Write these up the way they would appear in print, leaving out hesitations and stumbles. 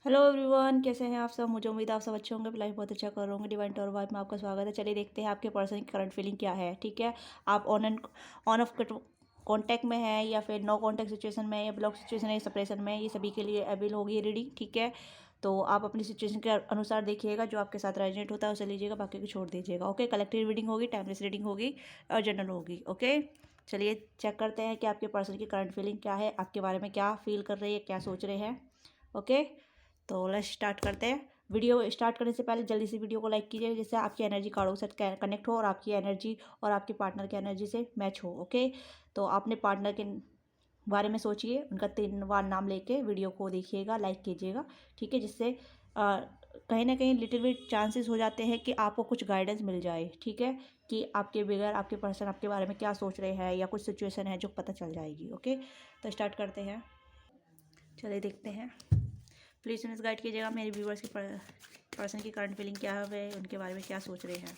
Hello everyone, कैसे हैं आप सब। मुझे उम्मीद है आप सब अच्छे होंगे, लाइफ बहुत अच्छा कर रहे होंगे। डिवाइन टॉर वाइब में आपका स्वागत है। चलिए देखते हैं आपके पर्सन की करंट फीलिंग क्या है। ठीक है, आप ऑन ऑफ कॉन्टैक्ट में है या फिर नो कॉन्टैक्ट सिचुएशन में या ब्लॉक सिचुएशन है, सेपरेशन में, ये सभी के लिए अवेल होगी रीडिंग। ठीक है, तो आप अपनी सिचुएशन के अनुसार देखिएगा, जो आपके साथ रेजोनेट होता है उसे लीजिएगा, बाकी को छोड़ दीजिएगा। ओके, कलेक्टिव रीडिंग होगी, टाइमलेस रीडिंग होगी और जनरल होगी। ओके, चलिए चेक करते हैं कि आपके पर्सन की करंट फीलिंग क्या है, आपके बारे में क्या फील कर रहे हैं, क्या सोच रहे हैं। ओके, तो लेट्स स्टार्ट करते हैं। वीडियो स्टार्ट करने से पहले जल्दी से वीडियो को लाइक कीजिए, जिससे आपकी एनर्जी कार्डों के साथ कनेक्ट हो और आपकी एनर्जी और आपके पार्टनर की एनर्जी से मैच हो। ओके, तो अपने पार्टनर के बारे में सोचिए, उनका 3 बार नाम लेके वीडियो को देखिएगा, लाइक कीजिएगा। ठीक है, जिससे कहीं ना कहीं लिटिल बिट चांसेस हो जाते हैं कि आपको कुछ गाइडेंस मिल जाए। ठीक है, कि आपके बगैर आपके पर्सन आपके बारे में क्या सोच रहे हैं या कुछ सिचुएशन है जो पता चल जाएगी। ओके, तो स्टार्ट करते हैं, चलिए देखते हैं। प्लीज़ सुनिस गाइड कीजिएगा मेरे व्यूवर्स की पर्सन की करंट फीलिंग क्या है, उनके बारे में क्या सोच रहे हैं।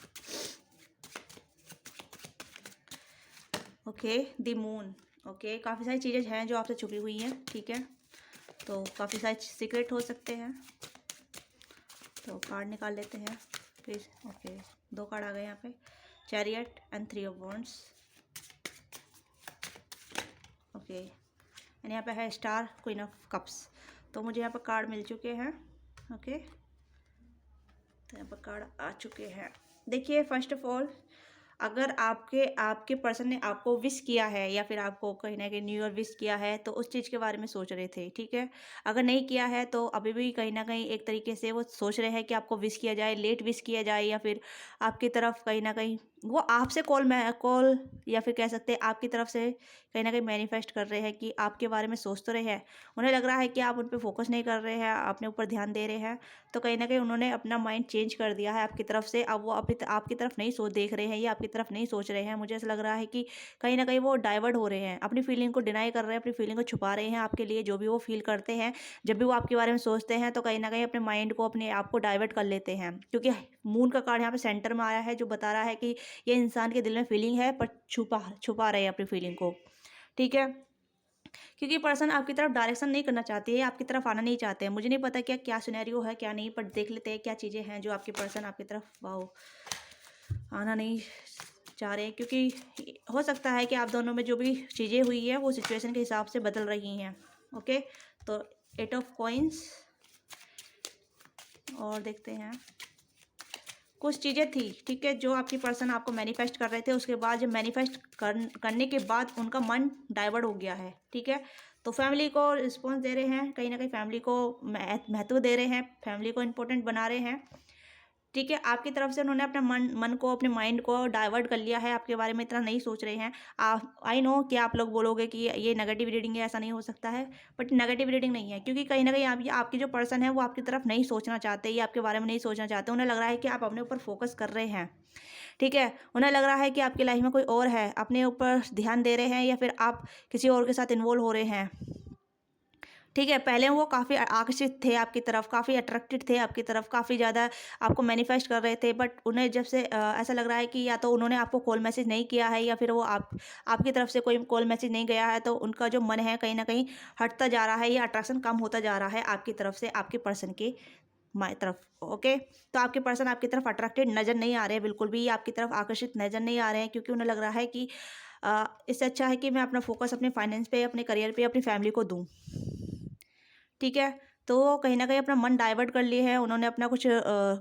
Okay, the moon. ओके, काफ़ी सारी चीज़ें हैं जो आपसे छुपी हुई हैं। ठीक है, तो काफ़ी सारे सीक्रेट हो सकते हैं, तो कार्ड निकाल लेते हैं प्लीज़। ओके, 2 कार्ड आ गए यहाँ पे, chariot and 3 of wands. Okay, and यहाँ पे है स्टार, क्वीन ऑफ कप्स। तो मुझे यहाँ पर कार्ड मिल चुके हैं। ओके, तो यहाँ पर कार्ड आ चुके हैं। देखिए, फर्स्ट ऑफ ऑल, अगर आपके आपके पर्सन ने आपको विश किया है या फिर आपको कहीं ना कहीं न्यू ईयर विश किया है, तो उस चीज़ के बारे में सोच रहे थे। ठीक है, अगर नहीं किया है तो अभी भी कहीं ना कहीं एक तरीके से वो सोच रहे हैं कि आपको विश किया जाए, लेट विश किया जाए, या फिर आपकी तरफ कहीं ना कहीं वो आपसे कॉल या फिर कह सकते हैं आपकी तरफ से कहीं ना कहीं मैनिफेस्ट कर रहे हैं कि आपके बारे में सोच तो रहे हैं। उन्हें लग रहा है कि आप उन पर फोकस नहीं कर रहे हैं, अपने ऊपर ध्यान दे रहे हैं, तो कहीं ना कहीं उन्होंने अपना माइंड चेंज कर दिया है आपकी तरफ से। अब वो आपकी तरफ नहीं सोच देख रहे हैं या आपकी तरफ नहीं सोच रहे हैं। मुझे ऐसा लग रहा है कि कहीं ना कहीं वो डाइवर्ट हो रहे हैं, अपनी फीलिंग को डिनाई कर रहे हैं, अपनी फीलिंग को छुपा रहे हैं आपके लिए। जो भी वो फील करते हैं, जब भी वो आपके बारे में सोचते हैं, तो कहीं ना कहीं अपने माइंड को, अपने आप को डाइवर्ट कर लेते हैं। क्योंकि मून का कार्ड यहाँ पे सेंटर में आया है, जो बता रहा है कि ये इंसान के दिल में फीलिंग है, पर छुपा छुपा रहे हैं अपनी फीलिंग को। ठीक है, क्योंकि पर्सन आपकी तरफ डायरेक्शन नहीं करना चाहती है, आपकी तरफ आना नहीं चाहते हैं। मुझे नहीं पता क्या क्या सिनेरियो है क्या नहीं, पर देख लेते हैं क्या चीज़ें हैं जो आपके पर्सन आपकी तरफ आना नहीं चाह रहे हैं। क्योंकि हो सकता है कि आप दोनों में जो भी चीज़ें हुई है वो सिचुएशन के हिसाब से बदल रही हैं। ओके, तो 8 ऑफ कॉइंस, और देखते हैं कुछ चीज़ें थी। ठीक है, जो आपकी पर्सन आपको मैनिफेस्ट कर रहे थे, उसके बाद जब मैनिफेस्ट करने के बाद उनका मन डाइवर्ट हो गया है। ठीक है, तो फैमिली को रिस्पॉन्स दे रहे हैं, कहीं ना कहीं फैमिली को महत्व दे रहे हैं, फैमिली को इम्पोर्टेंट बना रहे हैं। ठीक है, आपकी तरफ से उन्होंने अपने मन को, अपने माइंड को डाइवर्ट कर लिया है, आपके बारे में इतना नहीं सोच रहे हैं। आई नो कि आप लोग बोलोगे कि ये नेगेटिव रीडिंग है, ऐसा नहीं हो सकता है, बट नेगेटिव रीडिंग नहीं है। क्योंकि कहीं ना कहीं आपकी जो पर्सन है वो आपकी तरफ नहीं सोचना चाहते, या आपके बारे में नहीं सोचना चाहते। उन्हें लग रहा है कि आप अपने ऊपर फोकस कर रहे हैं। ठीक है, उन्हें लग रहा है कि आपकी लाइफ में कोई और है, अपने ऊपर ध्यान दे रहे हैं, या फिर आप किसी और के साथ इन्वॉल्व हो रहे हैं। ठीक है, पहले वो काफ़ी आकर्षित थे आपकी तरफ, काफ़ी अट्रैक्टेड थे आपकी तरफ, काफ़ी ज़्यादा आपको मैनिफेस्ट कर रहे थे। बट उन्हें जब से ऐसा लग रहा है कि या तो उन्होंने आपको कॉल मैसेज नहीं किया है, या फिर वो आपकी तरफ से कोई कॉल मैसेज नहीं गया है, तो उनका जो मन है कहीं ना कहीं हटता जा रहा है, या अट्रैक्शन कम होता जा रहा है आपकी तरफ से आपके पर्सन की माई तरफ। ओके, तो आपके पर्सन आपकी तरफ अट्रैक्टेड नज़र नहीं आ रहे हैं, बिल्कुल भी आपकी तरफ आकर्षित नज़र नहीं आ रहे हैं। क्योंकि उन्हें लग रहा है कि इससे अच्छा है कि मैं अपना फोकस अपने फाइनेंस पे, अपने करियर पे, अपनी फैमिली को दूँ। ठीक है, तो वो कहीं न कहीं अपना मन डाइवर्ट कर लिए हैं। उन्होंने अपना कुछ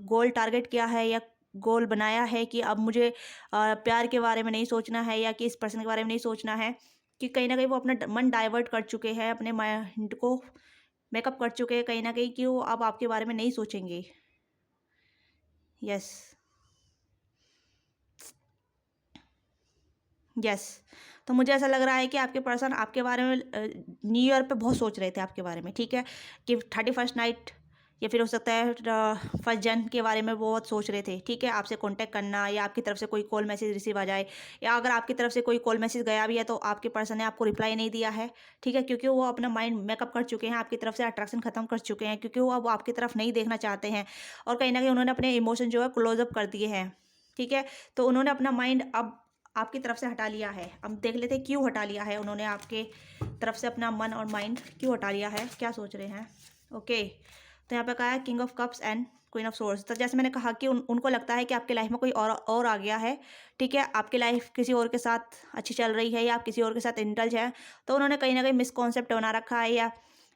गोल टारगेट किया है, या गोल बनाया है कि अब मुझे प्यार के बारे में नहीं सोचना है, या कि इस पर्सन के बारे में नहीं सोचना है। कि कहीं न कहीं वो अपना मन डाइवर्ट कर चुके हैं, अपने माइंड को मेकअप कर चुके हैं कहीं न कहीं, कि वो अब आपके बारे में नहीं सोचेंगे। Yes, yes. तो मुझे ऐसा लग रहा है कि आपके पर्सन आपके बारे में न्यू ईयर पे बहुत सोच रहे थे आपके बारे में। ठीक है, कि 31st नाइट, या फिर हो सकता है 1st जन के बारे में बहुत सोच रहे थे। ठीक है, आपसे कांटेक्ट करना, या आपकी तरफ से कोई कॉल मैसेज रिसीव आ जाए, या अगर आपकी तरफ से कोई कॉल मैसेज गया भी है तो आपके पर्सन ने आपको रिप्लाई नहीं दिया है। ठीक है, क्योंकि वो अपना माइंड मेकअप कर चुके हैं, आपकी तरफ से अट्रैक्शन खत्म कर चुके हैं, क्योंकि वो अब आपकी तरफ नहीं देखना चाहते हैं, और कहीं ना कहीं उन्होंने अपने इमोशन जो है क्लोज अप कर दिए हैं। ठीक है, तो उन्होंने अपना माइंड अब आपकी तरफ से हटा लिया है। अब देख लेते हैं क्यों हटा लिया है उन्होंने आपके तरफ से अपना मन और माइंड क्यों हटा लिया है, क्या सोच रहे हैं। ओके, तो यहाँ पे कहा है king of cups and queen of source. तो जैसे मैंने कहा कि उनको लगता है कि आपकी लाइफ में कोई और आ गया है, ठीक है, आपकी लाइफ किसी और के साथ अच्छी चल रही है या आप किसी और के साथ इंडल्ज है, तो उन्होंने कहीं ना कहीं मिसकॉन्सेप्ट बना रखा है,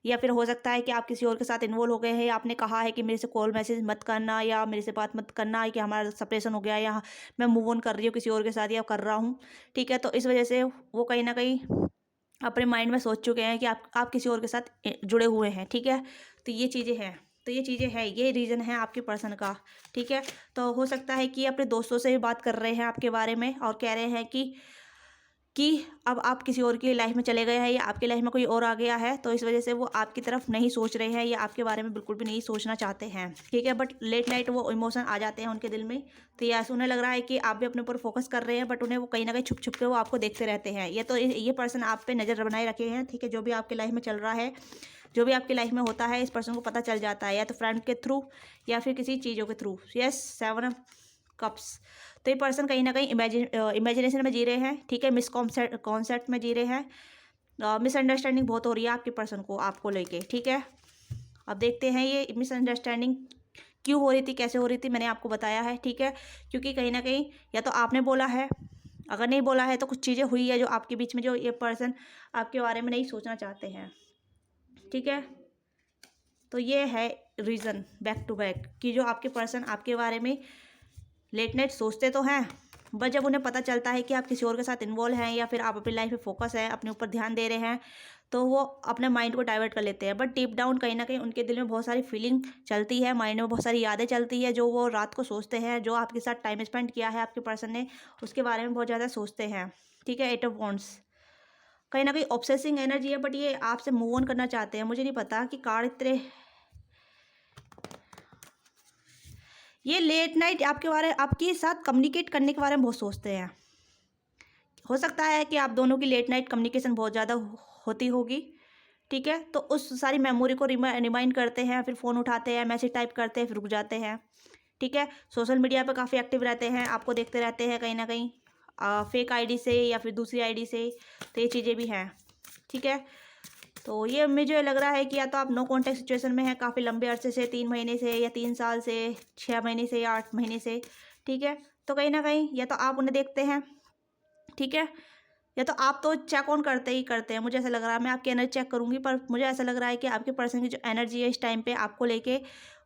या फिर हो सकता है कि आप किसी और के साथ इन्वॉल्व हो गए हैं, या आपने कहा है कि मेरे से कॉल मैसेज मत करना या मेरे से बात मत करना, कि हमारा सेपरेशन हो गया या मैं मूव ऑन कर रही हूँ किसी और के साथ या कर रहा हूँ, ठीक है। तो इस वजह से वो कहीं ना कहीं अपने माइंड में सोच चुके हैं कि आप किसी और के साथ जुड़े हुए हैं, ठीक है। तो ये चीज़ें हैं, ये रीज़न है आपके पर्सन का, ठीक है। तो हो सकता है कि अपने दोस्तों से भी बात कर रहे हैं आपके बारे में और कह रहे हैं कि अब आप किसी और की लाइफ में चले गए हैं या आपकी लाइफ में कोई और आ गया है, तो इस वजह से वो आपकी तरफ नहीं सोच रहे हैं या आपके बारे में बिल्कुल भी नहीं सोचना चाहते हैं, ठीक है। बट लेट नाइट वो इमोशन आ जाते हैं उनके दिल में, तो यस उन्हें लग रहा है कि आप भी अपने ऊपर फोकस कर रहे हैं, बट उन्हें वो कहीं ना कहीं छुप छुप के वो आपको देखते रहते हैं। ये पर्सन आप पे नज़र बनाए रखे हैं, ठीक है। जो भी आपकी लाइफ में चल रहा है, जो भी आपकी लाइफ में होता है, इस पर्सन को पता चल जाता है, या तो फ्रेंड के थ्रू या फिर किसी चीज़ों के थ्रू। Yes 7 cups. तो ये पर्सन कहीं ना कहीं इमेजिनेशन में जी रहे हैं, ठीक है, कॉन्सेप्ट में जी रहे हैं। मिसअंडरस्टैंडिंग बहुत हो रही है आपके पर्सन को आपको लेके, ठीक है। अब देखते हैं ये मिसअंडरस्टैंडिंग क्यों हो रही थी, कैसे हो रही थी, मैंने आपको बताया है, ठीक है। क्योंकि कहीं ना कहीं या तो आपने बोला है, अगर नहीं बोला है तो कुछ चीज़ें हुई है जो आपके बीच में, जो ये पर्सन आपके बारे में नहीं सोचना चाहते हैं, ठीक है। तो ये है रीज़न बैक टू बैक कि जो आपके पर्सन आपके बारे में लेट नाइट सोचते तो हैं, बट जब उन्हें पता चलता है कि आप किसी और के साथ इन्वॉल्व हैं या फिर आप अपनी लाइफ में फोकस है, अपने ऊपर ध्यान दे रहे हैं, तो वो अपने माइंड को डाइवर्ट कर लेते हैं। बट डीप डाउन कहीं ना कहीं उनके दिल में बहुत सारी फीलिंग चलती है, माइंड में बहुत सारी यादें चलती है, जो वो रात को सोचते हैं, जो आपके साथ टाइम स्पेंड किया है आपके पर्सन ने, उसके बारे में बहुत ज़्यादा सोचते हैं, ठीक है। 8 ऑफ वॉन्ड्स कहीं ना कहीं ऑब्सेसिंग एनर्जी है, बट ये आपसे मूव ऑन करना चाहते हैं। मुझे नहीं पता कि कार्ड इतने, ये लेट नाइट आपके साथ कम्युनिकेट करने के बारे में बहुत सोचते हैं। हो सकता है कि आप दोनों की लेट नाइट कम्युनिकेशन बहुत ज़्यादा होती होगी, ठीक है। तो उस सारी मेमोरी को रिमाइंड करते हैं, फिर फ़ोन उठाते हैं, मैसेज टाइप करते हैं, फिर रुक जाते हैं, ठीक है। सोशल मीडिया पर काफ़ी एक्टिव रहते हैं, आपको देखते रहते हैं कहीं ना कहीं फेक आईडी से या फिर दूसरी आईडी से, तो ये चीज़ें भी हैं, ठीक है। तो ये मुझे लग रहा है कि या तो आप नो कॉन्टैक्ट सिचुएशन में हैं काफ़ी लंबे अरसे से, 3 महीने से या 3 साल से, 6 महीने से या 8 महीने से, ठीक है। तो कहीं ना कहीं या तो आप उन्हें देखते हैं, ठीक है, या तो आप तो चेक ऑन करते ही करते हैं। मुझे ऐसा लग रहा है, मैं आपकी एनर्जी चेक करूंगी, पर मुझे ऐसा लग रहा है कि आपके पर्सन की जो एनर्जी है इस टाइम पे आपको लेके,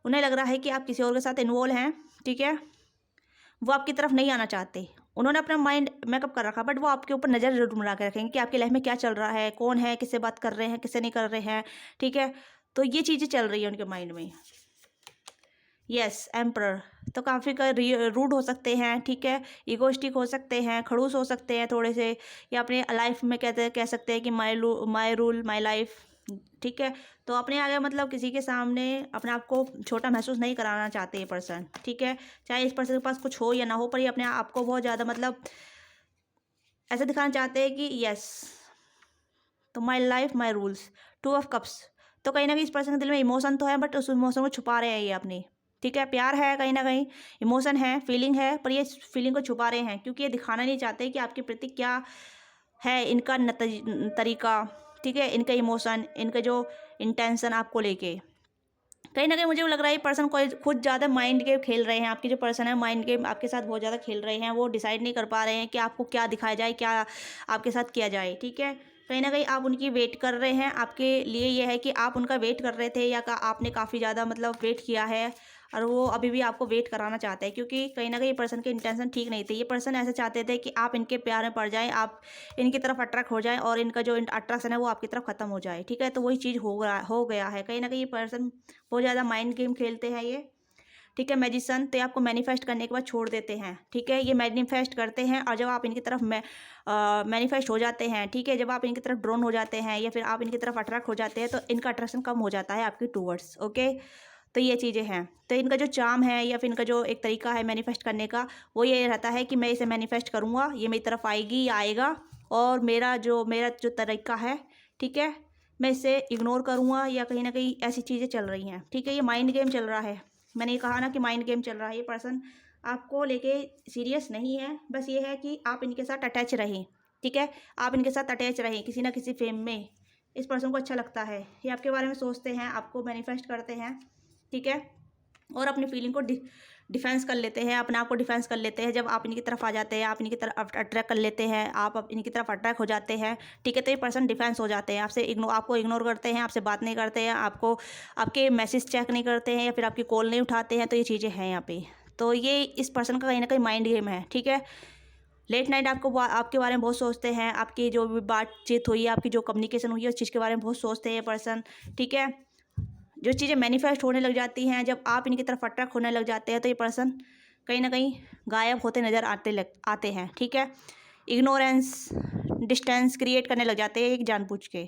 उन्हें लग रहा है कि आप किसी और के साथ इन्वॉल्व हैं, ठीक है। वो आपकी तरफ नहीं आना चाहते, उन्होंने अपना माइंड मेकअप कर रखा, बट वो आपके ऊपर नज़र जरूर बना के रखेंगे कि आपकी लाइफ में क्या चल रहा है, कौन है, किससे बात कर रहे हैं, किससे नहीं कर रहे हैं, ठीक है। तो ये चीज़ें चल रही है उनके माइंड में। यस एम्प्रर, तो काफ़ी रूड हो सकते हैं, ठीक है, इगोइस्टिक हो सकते हैं, खड़ूस हो सकते हैं थोड़े से, या अपने लाइफ में कह सकते हैं कि माई रूल माई लाइफ, ठीक है। तो अपने आगे मतलब किसी के सामने अपने आप को छोटा महसूस नहीं कराना चाहते ये पर्सन, ठीक है। चाहे इस पर्सन के पास कुछ हो या ना हो, पर ये अपने आप को बहुत ज़्यादा मतलब ऐसे दिखाना चाहते हैं कि यस, तो my life my rules. 2 of cups, तो कहीं ना कहीं इस पर्सन के दिल में इमोशन तो है, बट उस इमोशन को छुपा रहे हैं ये अपनी, ठीक है। प्यार है कहीं ना कहीं, इमोशन है, फीलिंग है, पर ये फीलिंग को छुपा रहे हैं क्योंकि ये दिखाना नहीं चाहते कि आपके प्रति क्या है इनका तरीका, ठीक है, इनका इमोशन, इनका जो इंटेंशन आपको लेके। कहीं ना कहीं मुझे लग रहा है ये पर्सन कोई खुद ज़्यादा माइंड गेम खेल रहे हैं, आपके जो पर्सन है माइंड गेम आपके साथ बहुत ज़्यादा खेल रहे हैं, वो डिसाइड नहीं कर पा रहे हैं कि आपको क्या दिखाया जाए, क्या आपके साथ किया जाए, ठीक है। कहीं ना कहीं आप उनकी वेट कर रहे हैं, आपके लिए ये है कि आप उनका वेट कर रहे थे, या आपने काफ़ी ज़्यादा मतलब वेट किया है और वो अभी भी आपको वेट कराना चाहते हैं, क्योंकि कहीं ना कहीं पर्सन के इंटेंशन ठीक नहीं थे। ये पर्सन ऐसे चाहते थे कि आप इनके प्यार में पड़ जाएं, आप इनकी तरफ अट्रैक्ट हो जाएं और इनका जो अट्रैक्शन है वो आपकी तरफ ख़त्म हो जाए, ठीक है। तो वही चीज़ हो गया है। कहीं ना कहीं ये पर्सन बहुत ज़्यादा माइंड गेम खेलते हैं ये, ठीक है। मैजिशियन, तो आपको मैनिफेस्ट करने के बाद छोड़ देते हैं, ठीक है। ये मैनिफेस्ट करते हैं और जब आप इनकी तरफ मैनिफेस्ट हो जाते हैं, ठीक है, जब आप इनकी तरफ ड्रोन हो जाते हैं या फिर आप इनकी तरफ अट्रैक्ट हो जाते हैं, तो इनका अट्रैक्शन कम हो जाता है आपकी टूवर्ड्स, ओके। तो ये चीज़ें हैं। तो इनका जो चार्म है या फिर इनका जो एक तरीका है मैनिफेस्ट करने का, वो ये रहता है कि मैं इसे मैनिफेस्ट करूँगा, ये मेरी तरफ आएगी या आएगा, और मेरा जो तरीका है, ठीक है, मैं इसे इग्नोर करूँगा, या कहीं ना कहीं ऐसी चीज़ें चल रही हैं, ठीक है। ये माइंड गेम चल रहा है, मैंने ये कहा ना कि माइंड गेम चल रहा है। ये पर्सन आपको लेके सीरियस नहीं है, बस ये है कि आप इनके साथ अटैच रहें, ठीक है, आप इनके साथ अटैच रहें किसी ना किसी फेम में। इस पर्सन को अच्छा लगता है, ये आपके बारे में सोचते हैं, आपको मैनिफेस्ट करते हैं, ठीक है, और अपनी फीलिंग को डिफेंस कर लेते हैं, अपने आप को डिफेंस कर लेते हैं। जब आप इनकी तरफ आ जाते हैं, आप इनकी तरफ अट्रैक्ट कर लेते हैं, आप इनकी तरफ अट्रैक्ट हो जाते हैं, ठीक है, तो ये पर्सन डिफेंस हो जाते हैं, आपको इग्नोर करते हैं, आपसे बात नहीं करते हैं, आपके मैसेज चेक नहीं करते हैं, या फिर आपकी कॉल नहीं उठाते हैं। तो ये चीज़ें हैं यहाँ पे। तो ये इस पर्सन का कहीं ना कहीं माइंड गेम है, ठीक है। लेट नाइट आपके बारे में बहुत सोचते हैं, आपकी जो भी बातचीत हुई है, आपकी जो कम्युनिकेशन हुई है, उस चीज़ के बारे में बहुत सोचते हैं ये पर्सन, ठीक है। जो चीज़ें मैनिफेस्ट होने लग जाती हैं, जब आप इनकी तरफ अट्रैक्ट होने लग जाते हैं, तो ये पर्सन कहीं ना कहीं गायब होते नज़र आते हैं, ठीक है। इग्नोरेंस, डिस्टेंस क्रिएट करने लग जाते हैं एक जानबूझ के।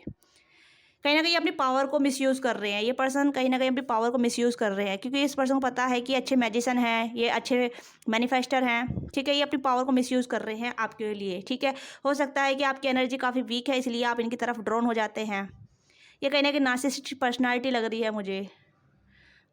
कहीं ना कहीं अपनी पावर को मिसयूज़ कर रहे हैं ये पर्सन, कहीं ना कहीं अपनी पावर को मिसयूज़ कर रहे हैं, क्योंकि इस पर्सन को पता है कि अच्छे मैजिशियन हैं, ये अच्छे मैनिफेस्टर हैं, ठीक है। ये अपनी पावर को मिसयूज़ कर रहे हैं आपके लिए, ठीक है। हो सकता है कि आपकी एनर्जी काफ़ी वीक है, इसलिए आप इनकी तरफ ड्रॉन हो जाते हैं। ये कहीं ना कहीं नार्सिसिस्टिक पर्सनालिटी लग रही है मुझे,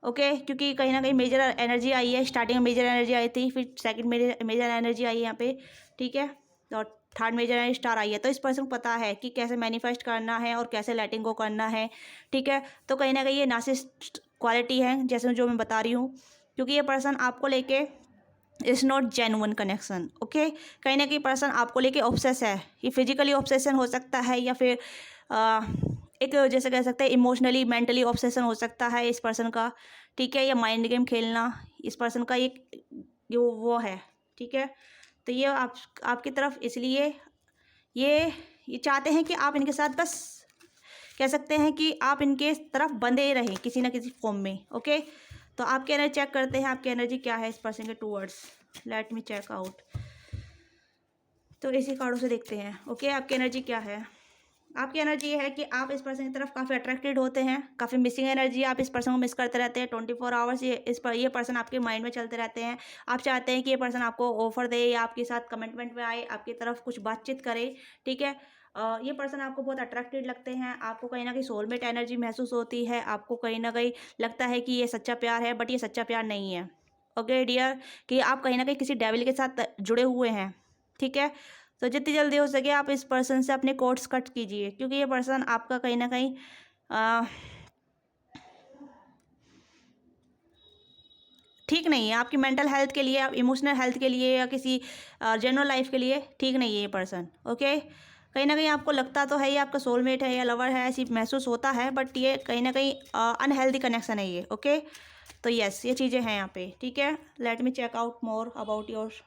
ओके, क्योंकि कहीं ना कहीं मेजर एनर्जी आई है। स्टार्टिंग में मेजर एनर्जी आई थी, फिर सेकंड मेजर एनर्जी आई है यहाँ पे, ठीक है, और थर्ड मेजर एनर्जी स्टार आई है। तो इस पर्सन को पता है कि कैसे मैनिफेस्ट करना है और कैसे लेटिंग गो करना है, ठीक है। तो कहीं ना कहीं ये नार्सिसिस्ट क्वालिटी है, जैसे जो मैं बता रही हूँ, क्योंकि ये पर्सन आपको लेके is not genuine connection, okay. कहीं ना कहीं पर्सन आपको लेके ऑब्सेस है। ये फिजिकली ऑब्सेशन हो सकता है, या फिर एक जैसे कह सकते हैं इमोशनली मेंटली ऑब्सेशन हो सकता है इस पर्सन का, ठीक है। या माइंड गेम खेलना इस पर्सन का एक वो है, ठीक है। तो ये आपकी तरफ इसलिए ये चाहते हैं कि आप इनके साथ बस कह सकते हैं कि आप इनके तरफ बंधे रहें किसी ना किसी फॉर्म में, ओके। तो आपकी एनर्जी चेक करते हैं, आपकी एनर्जी क्या है इस पर्सन के towards. Let me check out. तो इसी कार्डों से देखते हैं, ओके, आपकी एनर्जी क्या है। आपकी एनर्जी ये है कि आप इस पर्सन की तरफ काफ़ी अट्रैक्टेड होते हैं, काफ़ी मिसिंग एनर्जी, आप इस पर्सन को मिस करते रहते हैं 24 आवर्स। ये पर्सन आपके माइंड में चलते रहते हैं। आप चाहते हैं कि ये पर्सन आपको ऑफर दे, या आपके साथ कमिटमेंट में आए, आपकी तरफ कुछ बातचीत करे, ठीक है। ये पर्सन आपको बहुत अट्रैक्टेड लगते हैं, आपको कहीं ना कहीं सोलमेट एनर्जी महसूस होती है, आपको कहीं ना कहीं लगता है कि ये सच्चा प्यार है, बट ये सच्चा प्यार नहीं है, ओके डियर। कि आप कहीं ना कहीं किसी डेविल के साथ जुड़े हुए हैं, ठीक है। तो जितनी जल्दी हो सके आप इस पर्सन से अपने कोर्ट्स कट कीजिए, क्योंकि ये पर्सन आपका कहीं ना कहीं ठीक नहीं है आपकी मेंटल हेल्थ के लिए, आप इमोशनल हेल्थ के लिए, या किसी जनरल लाइफ के लिए ठीक नहीं है ये पर्सन, ओके। कहीं ना कहीं आपको लगता तो है ये आपका सोलमेट है या लवर है, ऐसी महसूस होता है, बट ये कहीं ना कहीं अनहेल्दी कनेक्शन है ये, ओके। तो यस, ये चीज़ें हैं यहाँ पे, ठीक है। Let me check out more about your.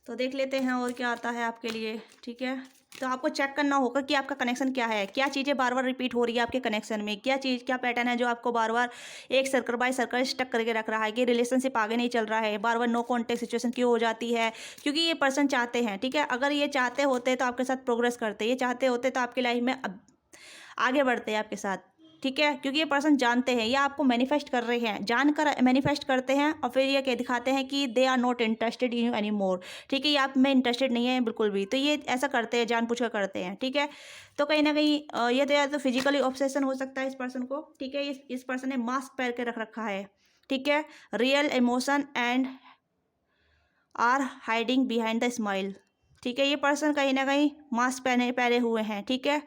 तो देख लेते हैं और क्या आता है आपके लिए, ठीक है। तो आपको चेक करना होगा कि आपका कनेक्शन क्या है, क्या चीज़ें बार बार रिपीट हो रही है आपके कनेक्शन में, क्या पैटर्न है जो आपको बार बार एक सर्कल बाय सर्कल स्टक करके रख रहा है, कि रिलेशनशिप आगे नहीं चल रहा है, बार बार नो कॉन्टेक्ट सिचुएशन क्यों हो जाती है। क्योंकि ये पर्सन चाहते हैं, ठीक है, अगर ये चाहते होते तो आपके साथ प्रोग्रेस करते, ये चाहते होते तो आपकी लाइफ में आगे बढ़ते हैं आपके साथ, ठीक है। क्योंकि ये पर्सन जानते हैं, या आपको मैनिफेस्ट कर रहे हैं, जानकर मैनिफेस्ट करते हैं, और फिर ये कह दिखाते हैं कि they are not interested in you any more, ठीक है। ये आप में इंटरेस्टेड नहीं है बिल्कुल भी, तो ये ऐसा करते हैं, जानबूझ कर करते हैं, ठीक है। तो कहीं ना कहीं ये तो या तो फिजिकली ऑब्सेशन हो सकता है इस पर्सन को, ठीक है। इस पर्सन ने मास्क पहन के रख रखा है, ठीक है। Real emotion and are hiding behind the smile, ठीक है। ये पर्सन कहीं ना कहीं मास्क पहने हुए हैं, ठीक है।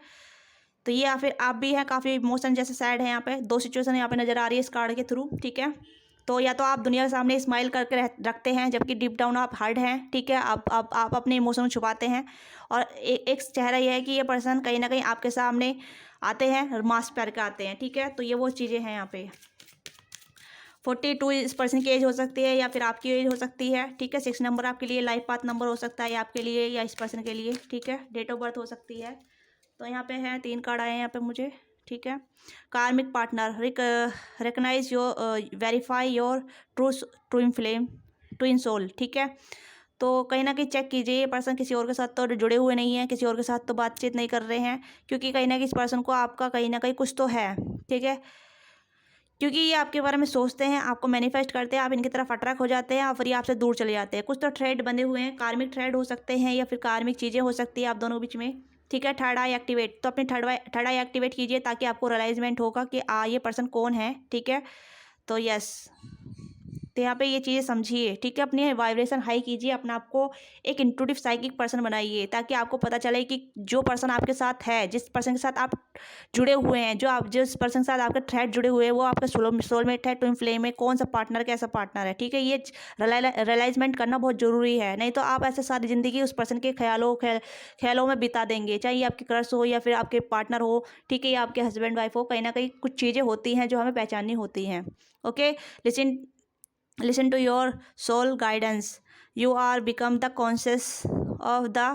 तो ये या फिर आप भी हैं, काफ़ी इमोशन जैसे सैड है। यहाँ पे दो सिचुएशन यहाँ पे नज़र आ रही है इस कार्ड के थ्रू, ठीक है। तो या तो आप दुनिया के सामने स्माइल करके रखते हैं, जबकि डीप डाउन आप हर्ट हैं, ठीक है। आप अपने इमोशन को छुपाते हैं, और एक चेहरा ये है कि ये पर्सन कहीं ना कहीं आपके सामने आते हैं, मास्क पहन के आते हैं, ठीक है। तो ये वो चीज़ें हैं यहाँ पे। 42 इस पर्सन की एज हो सकती है, या फिर आपकी एज हो सकती है, ठीक है। 6 नंबर आपके लिए लाइफ पाथ नंबर हो सकता है आपके लिए या इस पर्सन के लिए, ठीक है। डेट ऑफ बर्थ हो सकती है। तो यहाँ पे है 3 कार्ड आए हैं यहाँ पे मुझे, ठीक है। Karmic partner, recognise your, verify your true flame, twin soul, ठीक है। तो कहीं ना कहीं चेक कीजिए, ये पर्सन किसी और के साथ तो जुड़े हुए नहीं हैं, किसी और के साथ तो बातचीत नहीं कर रहे हैं, क्योंकि कहीं ना कहीं इस पर्सन को आपका कहीं ना कहीं कुछ तो है, ठीक है। क्योंकि ये आपके बारे में सोचते हैं, आपको मैनिफेस्ट करते हैं, आप इनकी तरफ अट्रैक्ट हो जाते हैं, और फिर ये आपसे दूर चले जाते हैं। कुछ तो थ्रेड बंधे हुए हैं, कार्मिक थ्रेड हो सकते हैं, या फिर कार्मिक चीज़ें हो सकती है आप दोनों के बीच में, ठीक है। थर्ड आई एक्टिवेट, तो अपनी थर्ड आई एक्टिवेट कीजिए, ताकि आपको रियलाइजमेंट होगा कि ये पर्सन कौन है, ठीक है। तो यस, तो यहाँ पे ये चीज़ें समझिए, ठीक है। अपनी वाइब्रेशन हाई कीजिए, अपने आप को एक इंट्यूटिव साइकिक पर्सन बनाइए, ताकि आपको पता चले कि जो पर्सन आपके साथ है, जिस पर्सन के साथ आप जुड़े हुए हैं, जिस पर्सन के साथ आपके थ्रेड जुड़े हुए हैं, वो आपका सोलमेट है, ट्विन फ्लेम है, कौन सा पार्टनर कैसा पार्टनर है, ठीक है। ये रियलाइजमेंट करना बहुत ज़रूरी है, नहीं तो आप ऐसे सारी ज़िंदगी उस पर्सन के ख्यालों में बिता देंगे, चाहे ये आपके क्रश हो या फिर आपके पार्टनर हो, ठीक है, या आपके हस्बैंड वाइफ हो। कहीं ना कहीं कुछ चीज़ें होती हैं जो हमें पहचाननी होती हैं। Okay, listen to your soul guidance. You are become the conscious of the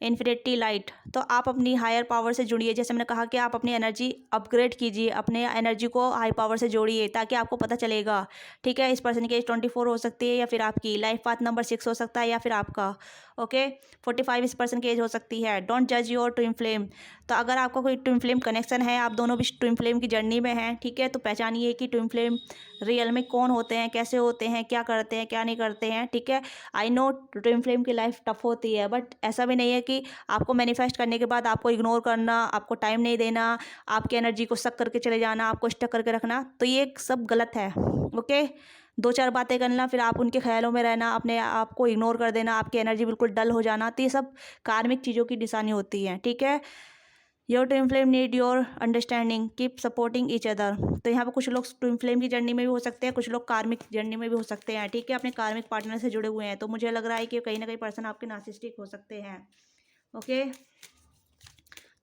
infinity light. तो आप अपनी हायर पावर से जुड़िए, जैसे मैंने कहा कि आप अपनी एनर्जी अपग्रेड कीजिए, अपने एनर्जी को हाई पावर से जोड़िए, ताकि आपको पता चलेगा, ठीक है। इस पर्सन की एज 24 हो सकती है, या फिर आपकी लाइफ पाथ नंबर 6 हो सकता है, या फिर आपका 45 इस पर्सन की एज हो सकती है। डोंट जज योर ट्विन फ्लेम। तो अगर आपका कोई ट्विन फ्लेम कनेक्शन है, आप दोनों भी ट्विन फ्लेम की जर्नी में हैं, ठीक है, तो पहचानिए कि ट्विन फ्लेम रियल में कौन होते हैं, कैसे होते हैं, क्या करते हैं, क्या नहीं करते हैं, ठीक है। आई नो ट्विन फ्लेम की लाइफ टफ होती है, बट ऐसा भी नहीं है कि आपको मैनिफेस्ट करने के बाद आपको इग्नोर करना, आपको टाइम नहीं देना, आपकी एनर्जी को सक करके चले जाना, आपको स्टक करके रखना, तो ये सब गलत है। ओके, 2-4 बातें करना, फिर आप उनके ख्यालों में रहना, अपने आप को इग्नोर कर देना, आपकी एनर्जी बिल्कुल डल हो जाना, तो ये सब कार्मिक चीज़ों की निशानी होती है, ठीक है। Your twin flame need your understanding, keep supporting each other. तो यहाँ पर कुछ लोग ट्विन फ्लेम की जर्नी में भी हो सकते हैं, कुछ लोग कार्मिक जर्नी में भी हो सकते हैं, ठीक है, अपने कार्मिक पार्टनर से जुड़े हुए हैं। तो मुझे लग रहा है कि कहीं ना कहीं पर्सन आपके नार्सिसिस्टिक हो सकते हैं। ओके,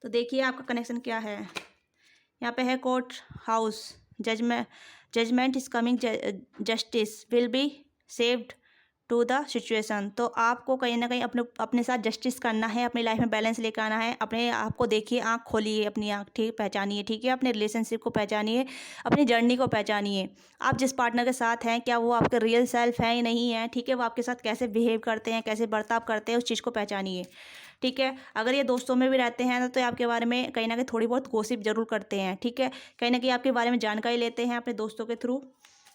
तो देखिए आपका कनेक्शन क्या है। यहाँ पे है court house, judgment is coming, justice will be saved to the situation. तो आपको कहीं ना कहीं अपने साथ जस्टिस करना है, अपनी लाइफ में बैलेंस लेकर आना है। अपने आप को देखिए, आँख खोलिए, अपनी आँख ठीक पहचानिए, ठीक है, अपने रिलेशनशिप को पहचानिए, अपनी जर्नी को पहचानिए। आप जिस पार्टनर के साथ हैं, क्या वो आपके रियल सेल्फ है या नहीं है, ठीक है, वो आपके साथ कैसे बिहेव करते हैं, कैसे बर्ताव करते हैं, उस चीज़ को पहचानिए, ठीक है। अगर ये दोस्तों में भी रहते हैं तो आपके बारे में कहीं ना कहीं थोड़ी बहुत गॉसिप जरूर करते हैं, ठीक है, कहीं ना कहीं आपके बारे में जानकारी लेते हैं अपने दोस्तों के थ्रू।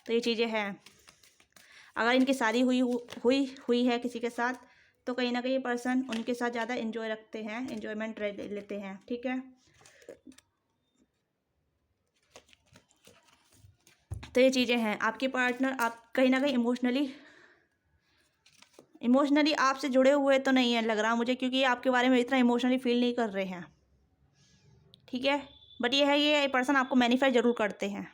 तो ये चीज़ें हैं। अगर इनकी शादी हुई है किसी के साथ, तो कहीं ना कहीं ये पर्सन उनके साथ ज़्यादा इन्जॉय रखते हैं, इन्जॉयमेंट लेते हैं, ठीक है। तो ये चीज़ें हैं। आपके पार्टनर आप कहीं ना कहीं इमोशनली आपसे जुड़े हुए तो नहीं है लग रहा मुझे, क्योंकि ये आपके बारे में इतना इमोशनली फील नहीं कर रहे हैं, ठीक है। बट ये पर्सन आपको मैनिफेस्ट जरूर करते हैं।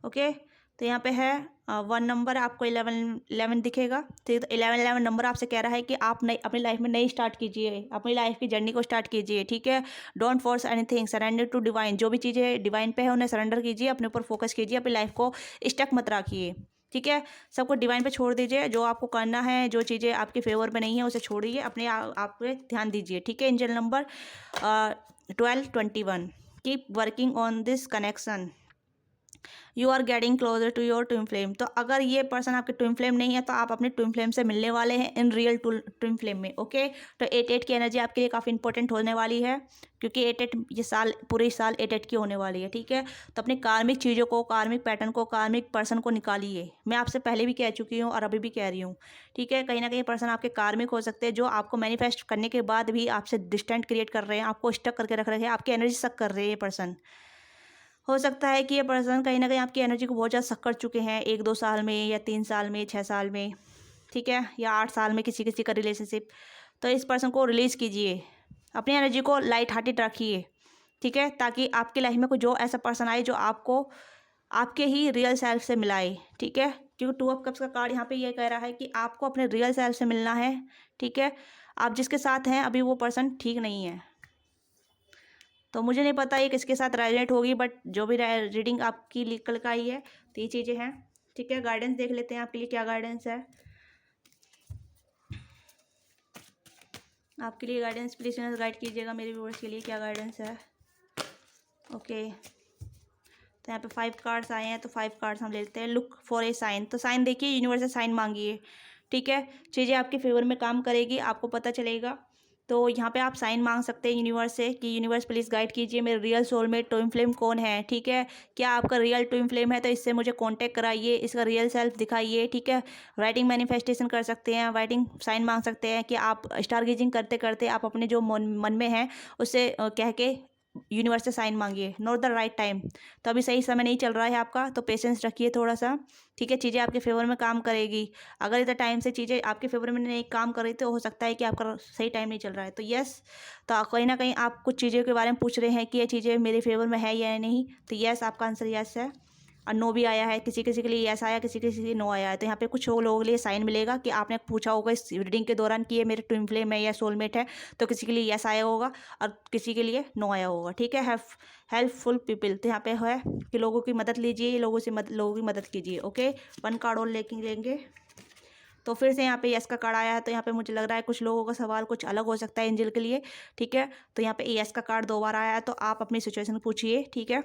ओके, तो यहाँ पे है 1 नंबर, आपको 11 दिखेगा। तो 11 नंबर आपसे कह रहा है कि आप नई अपनी लाइफ में नई स्टार्ट कीजिए, अपनी लाइफ की जर्नी को स्टार्ट कीजिए, ठीक है। Don't force anything, surrender to divine. जो भी चीज़ें डिवाइन पे है उन्हें सरेंडर कीजिए, अपने ऊपर फोकस कीजिए, अपनी लाइफ को स्टक मत रखिए, ठीक है। सबको डिवाइन पे छोड़ दीजिए, जो आपको करना है, जो चीज़ें आपके फेवर में नहीं है उसे छोड़िए, अपने आप पे ध्यान दीजिए, ठीक है। Angel number 1221, keep working on this connection, you are getting closer to your twin flame. तो अगर ये पर्सन आपके ट्विन फ्लेम नहीं है, तो आप अपने ट्विन फ्लेम से मिलने वाले हैं इन रियल ट्विन फ्लेम में। ओके, तो 8-8 की एनर्जी आपके लिए काफ़ी इंपॉर्टेंट होने वाली है, क्योंकि 8-8 ये साल पूरे साल 8-8 की होने वाली है, ठीक है। तो अपने कार्मिक चीज़ों को, कार्मिक पैटर्न को, कार्मिक पर्सन को निकालिए। मैं आपसे पहले भी कह चुकी हूँ और अभी भी कह रही हूँ, ठीक है। कहीं ना कहीं पर्सन आपके कार्मिक हो सकते हैं, जो आपको मैनिफेस्ट करने के बाद भी आपसे डिस्टेंट क्रिएट कर रहे हैं, आपको स्टक करके रख रहे हैं, आपकी एनर्जी सक कर रहे हैं। ये पर्सन हो सकता है कि ये पर्सन कहीं ना कहीं आपकी एनर्जी को बहुत ज़्यादा सक कर चुके हैं, 1-2 साल में, या 3 साल में, 6 साल में, ठीक है, या 8 साल में किसी किसी का रिलेशनशिप। तो इस पर्सन को रिलीज़ कीजिए, अपनी एनर्जी को लाइट हार्टेड रखिए, ठीक है, ताकि आपकी लाइफ में कोई जो ऐसा पर्सन आए जो आपको आपके ही रियल सेल्फ से मिलाए, ठीक है। क्योंकि 2 ऑफ कप्स का कार्ड यहाँ पे ये कह रहा है कि आपको अपने रियल सेल्फ से मिलना है, ठीक है। आप जिसके साथ हैं अभी वो पर्सन ठीक नहीं है। तो मुझे नहीं पता ये किसके साथ रेजोनेट होगी, बट जो भी रीडिंग आपकी निकल कर आई है, तो ये चीज़ें हैं, ठीक है। गाइडेंस देख लेते हैं आपके लिए क्या गाइडेंस है। आपके लिए गाइडेंस प्लीज़ गाइड कीजिएगा, मेरे व्यूअर्स के लिए क्या गाइडेंस है। ओके, तो यहाँ पे 5 कार्ड्स आए हैं, तो 5 कार्ड्स हम ले लेते हैं। लुक फॉर ए साइन, तो साइन देखिए, यूनिवर्स से साइन मांगिए, ठीक है। चीज़ें आपके फेवर में काम करेगी, आपको पता चलेगा। तो यहाँ पे आप साइन मांग सकते हैं यूनिवर्स से कि यूनिवर्स प्लीज़ गाइड कीजिए, मेरे रियल सोलमेट ट्विन फ्लेम कौन है, ठीक है। क्या आपका रियल ट्विन फ्लेम है, तो इससे मुझे कांटेक्ट कराइए, इसका रियल सेल्फ दिखाइए, ठीक है। राइटिंग मैनिफेस्टेशन कर सकते हैं, राइटिंग साइन मांग सकते हैं कि आप स्टार गेजिंग करते करते आप अपने जो मन में है उससे कह के यूनिवर्स से साइन मांगिए, नॉट द राइट टाइम। तो अभी सही समय नहीं चल रहा है आपका, तो पेशेंस रखिए थोड़ा सा, ठीक है। चीज़ें आपके फेवर में काम करेगी। अगर इतना टाइम से चीज़ें आपके फेवर में नहीं काम कर रही तो हो सकता है कि आपका सही टाइम नहीं चल रहा है। तो यस, तो कहीं ना कहीं आप कुछ चीज़ों के बारे में पूछ रहे हैं कि ये चीज़ें मेरे फेवर में है या नहीं, तो यस आपका आंसर यस है। और नो भी आया है, किसी किसी के लिए यस आया, किसी किसी के लिए नो आया है। तो यहाँ पे कुछ लोगों के लिए साइन मिलेगा कि आपने पूछा होगा इस रीडिंग के दौरान कि ये मेरे ट्विन फ्लेम है या सोलमेट है, तो किसी के लिए यस आया होगा और किसी के लिए नो आया होगा, ठीक है। हेल्पफुल पीपल, तो यहाँ पे है कि लोगों की मदद लीजिए, लोगों की मदद कीजिए, ओके। 1 कार्ड और लेंगे। तो फिर से यहाँ पे यस का कार्ड आया है, तो यहाँ पे मुझे लग रहा है कुछ लोगों का सवाल कुछ अलग हो सकता है एंजल के लिए, ठीक है। तो यहाँ पे यस का कार्ड 2 बार आया है, तो आप अपनी सिचुएशन पूछिए, ठीक है।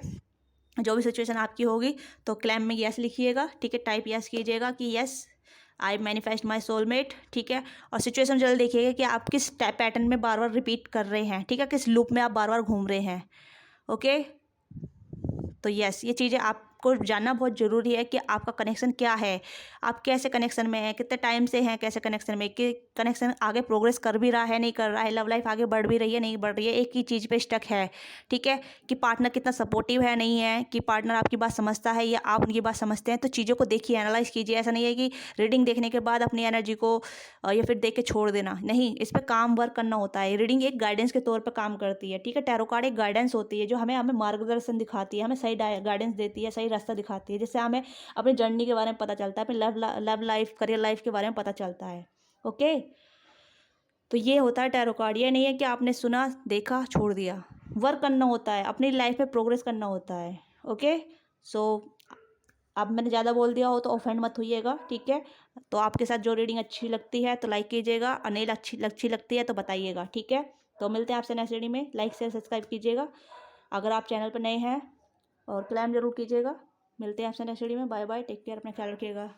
जो भी सिचुएशन आपकी होगी तो क्लेम में यस लिखिएगा, ठीक है। टाइप यस कीजिएगा कि yes I manifest my soulmate, ठीक है। और सिचुएशन जल्द देखिएगा कि आप किस पैटर्न में बार बार रिपीट कर रहे हैं, ठीक है, किस लूप में आप बार बार घूम रहे हैं, ओके। तो यस, ये चीज़ें आपको जानना बहुत ज़रूरी है कि आपका कनेक्शन क्या है, आप कैसे कनेक्शन में हैं, कितने टाइम से हैं कैसे कनेक्शन में, कि कनेक्शन आगे प्रोग्रेस कर भी रहा है नहीं कर रहा है, लव लाइफ आगे बढ़ भी रही है नहीं बढ़ रही है, एक ही चीज़ पे स्टक है, ठीक है। कि पार्टनर कितना सपोर्टिव है नहीं है, कि पार्टनर आपकी बात समझता है या आप उनकी बात समझते हैं। तो चीज़ों को देखिए, एनालाइज कीजिए। ऐसा नहीं है कि रीडिंग देखने के बाद अपनी एनर्जी को या फिर देख के छोड़ देना, नहीं, इस पर काम वर्क करना होता है। रीडिंग एक गाइडेंस के तौर पर काम करती है, ठीक है। टैरो कार्ड एक गाइडेंस होती है जो हमें हमें मार्गदर्शन दिखाती है, हमें सही गाइडेंस देती है, सही रास्ता दिखाती है, जिससे हमें अपनी जर्नी के बारे में पता चलता है, अपनी लव लाइफ करियर लाइफ के बारे में पता चलता है, ओके। तो ये होता है टैरो कार्ड। ये नहीं है कि आपने सुना देखा छोड़ दिया, वर्क करना होता है, अपनी लाइफ में प्रोग्रेस करना होता है, ओके। सो अब मैंने ज़्यादा बोल दिया हो तो ऑफेंड मत होइएगा, ठीक है। तो आपके साथ जो रीडिंग अच्छी लगती है तो लाइक कीजिएगा, और नहीं अच्छी लगती है तो बताइएगा, ठीक है। तो मिलते हैं आपसे नेक्स्ट रीडिंग में। लाइक शेयर सब्सक्राइब कीजिएगा अगर आप चैनल पर नए हैं, और क्लेम जरूर कीजिएगा। मिलते हैं आपसे नेक्स्ट वीडियो में। बाय बाय, टेक केयर, अपना ख्याल रखिएगा।